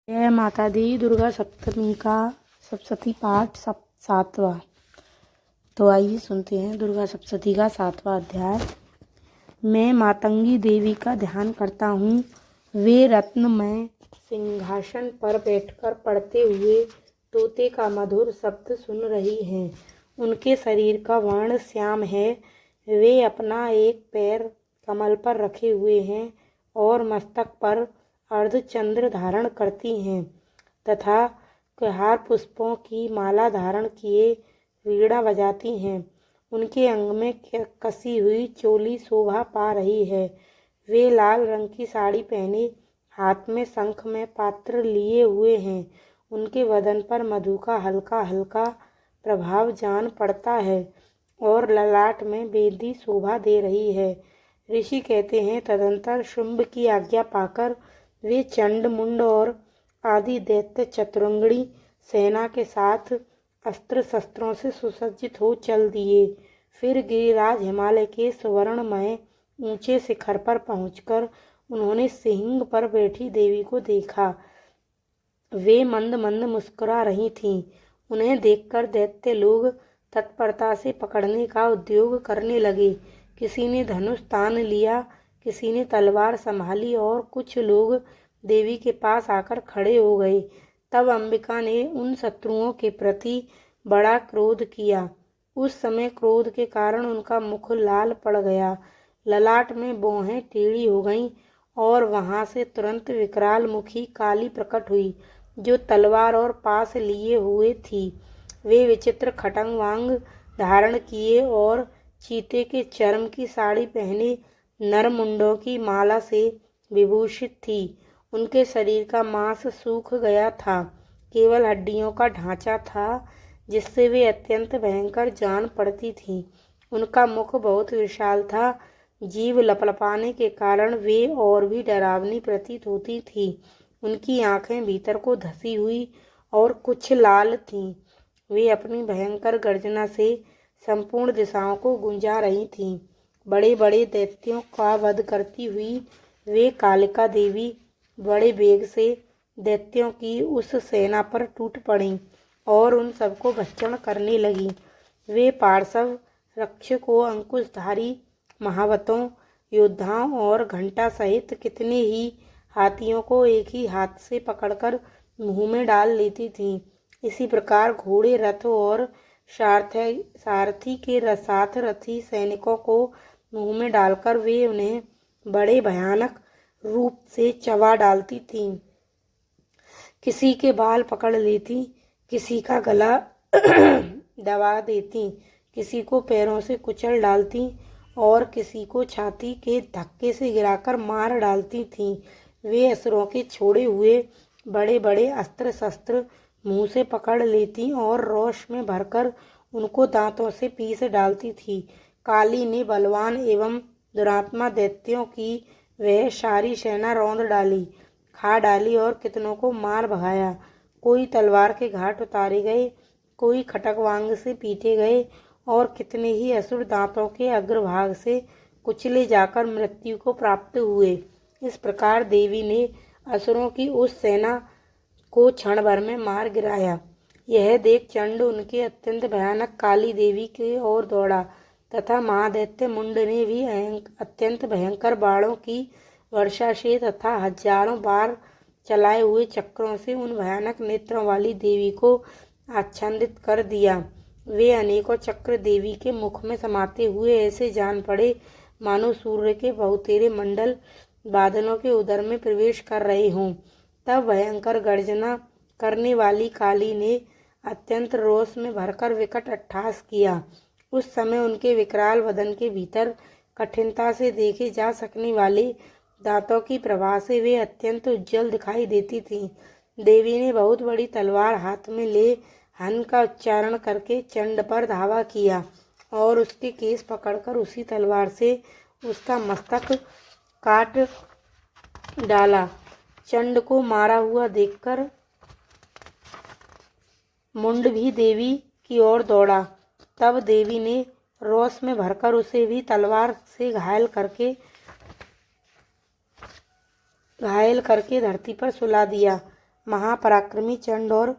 जय माता दी। दुर्गा सप्तमी का सप्तशती पाठ सातवां। तो आइए सुनते हैं दुर्गा सप्तशती का 7वां अध्याय। मैं मातंगी देवी का ध्यान करता हूँ। वे रत्नमय सिंहासन पर बैठकर पढ़ते हुए तोते का मधुर शब्द सुन रही हैं। उनके शरीर का वर्ण श्याम है। वे अपना एक पैर कमल पर रखे हुए हैं और मस्तक पर अर्धचंद्र धारण करती हैं तथा कुहार पुष्पों की माला धारण किए वीणा बजाती हैं। उनके अंग में कसी हुई चोली शोभा पा रही है। वे लाल रंग की साड़ी पहने हाथ में शंख में पात्र लिए हुए हैं। उनके बदन पर मधु का हल्का हल्का प्रभाव जान पड़ता है और ललाट में बेदी शोभा दे रही है। ऋषि कहते हैं, तदंतर शुंभ की आज्ञा पाकर वे चंड मुंड और आदि दैत्य चतुरंगणी सेना के साथ अस्त्र शस्त्रों से सुसज्जित हो चल दिए। फिर गिरिराज हिमालय के सुवर्णमय ऊंचे शिखर पर पहुंचकर उन्होंने सिंह पर बैठी देवी को देखा। वे मंद मंद मुस्कुरा रही थीं। उन्हें देखकर दैत्य लोग तत्परता से पकड़ने का उद्योग करने लगे। किसी ने धनुष तान लिया, किसी ने तलवार संभाली और कुछ लोग देवी के पास आकर खड़े हो गए। तब अंबिका ने उन शत्रुओं के प्रति बड़ा क्रोध किया। उस समय क्रोध के कारण उनका मुख लाल पड़ गया, ललाट में भौहें टेढ़ी हो गईं और वहां से तुरंत विकराल मुखी काली प्रकट हुई, जो तलवार और पास लिए हुए थी। वे विचित्र खटंग धारण किए और चीते के चर्म की साड़ी पहने नरमुंडों की माला से विभूषित थी। उनके शरीर का मांस सूख गया था, केवल हड्डियों का ढांचा था, जिससे वे अत्यंत भयंकर जान पड़ती थीं। उनका मुख बहुत विशाल था। जीभ लपलपाने के कारण वे और भी डरावनी प्रतीत होती थीं। उनकी आंखें भीतर को धसी हुई और कुछ लाल थीं। वे अपनी भयंकर गर्जना से संपूर्ण दिशाओं को गुंजा रही थीं। बड़े बड़े दैत्यों का वध करती हुई वे कालिका देवी बड़े वेग से दैत्यों की उस सेना पर टूट पड़ीं और उन सबको भक्षण करने लगीं। वे पार्श्व रक्षकों, अंकुशधारी महावतों, योद्धाओं और घंटा सहित कितने ही हाथियों को एक ही हाथ से पकड़कर मुंह में डाल लेती थीं। इसी प्रकार घोड़े, रथ और सारथी के साथ रथी सैनिकों को मुंह में डालकर वे उन्हें बड़े भयानक रूप से चबा डालती थीं। किसी के बाल पकड़ लेती, किसी का गला दबा देती, किसी को पैरों से कुचल डालती और किसी को छाती के धक्के से गिराकर मार डालती थीं। वे असुरों के छोड़े हुए बड़े बड़े अस्त्र शस्त्र मुंह से पकड़ लेती और रोष में भरकर उनको दांतों से पीस डालती थी। काली ने बलवान एवं दुरात्मा दैत्यों की वह सारी सेना रौंद डाली, खा डाली और कितनों को मार भगाया। कोई तलवार के घाट उतारे गए, कोई खटकवांग से पीटे गए और कितने ही असुर दांतों के अग्रभाग से कुचले जाकर मृत्यु को प्राप्त हुए। इस प्रकार देवी ने असुरों की उस सेना को क्षण भर में मार गिराया। यह देख चंड उनके अत्यंत भयानक काली देवी की ओर दौड़ा तथा महादैत्य मुंड ने भी अत्यंत भयंकर बाणों की वर्षा से तथा हजारों बार चलाए हुए चक्रों से उन भयानक नेत्रों वाली देवी को आच्छादित कर दिया। वे अनेकों चक्र देवी के मुख में समाते हुए ऐसे जान पड़े मानो सूर्य के बहुतेरे मंडल बादलों के उदर में प्रवेश कर रहे हों। तब भयंकर गर्जना करने वाली काली ने अत्यंत रोष में भरकर विकट अट्टहास किया। उस समय उनके विकराल वदन के भीतर कठिनता से देखे जा सकने वाले दांतों की प्रभा से वे अत्यंत उज्जवल दिखाई देती थीं। देवी ने बहुत बड़ी तलवार हाथ में ले हन का उच्चारण करके चंड पर धावा किया और उसके केस पकड़कर उसी तलवार से उसका मस्तक काट डाला। चंड को मारा हुआ देखकर मुंड भी देवी की ओर दौड़ा। तब देवी ने रोष में भरकर उसे भी तलवार से घायल करके धरती पर सुला दिया। महापराक्रमी चंड और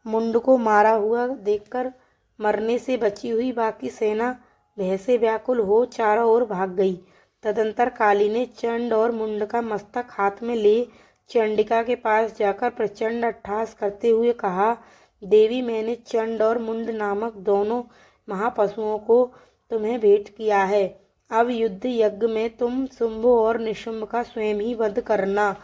मुंड को मारा हुआ देखकर मरने से बची हुई बाकी सेना भय से व्याकुल हो चारों ओर भाग गई। तदंतर काली ने चंड और मुंड का मस्तक हाथ में ले चंडिका के पास जाकर प्रचंड अट्टहास करते हुए कहा, देवी, मैंने चंड और मुंड नामक दोनों महापशुओं को तुम्हें भेंट किया है। अब युद्ध यज्ञ में तुम शुंभ और निशुंभ का स्वयं ही वध करना।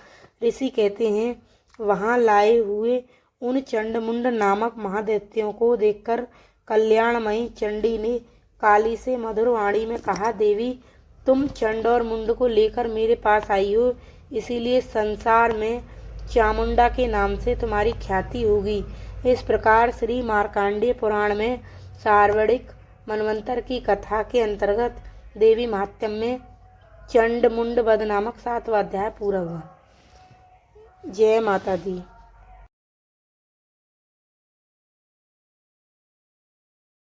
ऋषि कहते हैं, वहां लाए हुए उन चंड मुंड नामक महादैत्यों को देखकर कल्याणमयी चंडी ने काली से मधुर वाणी में कहा, देवी, तुम चंड और मुंड को लेकर मेरे पास आई हो, इसीलिए संसार में चामुंडा के नाम से तुम्हारी ख्याति होगी। इस प्रकार श्री मार्कंडेय पुराण में सार्वणिक मनवंतर की कथा के अंतर्गत देवी महात्म्य में चंड मुंड वध नामक 7वां अध्याय पूरा हुआ। जय माता दी।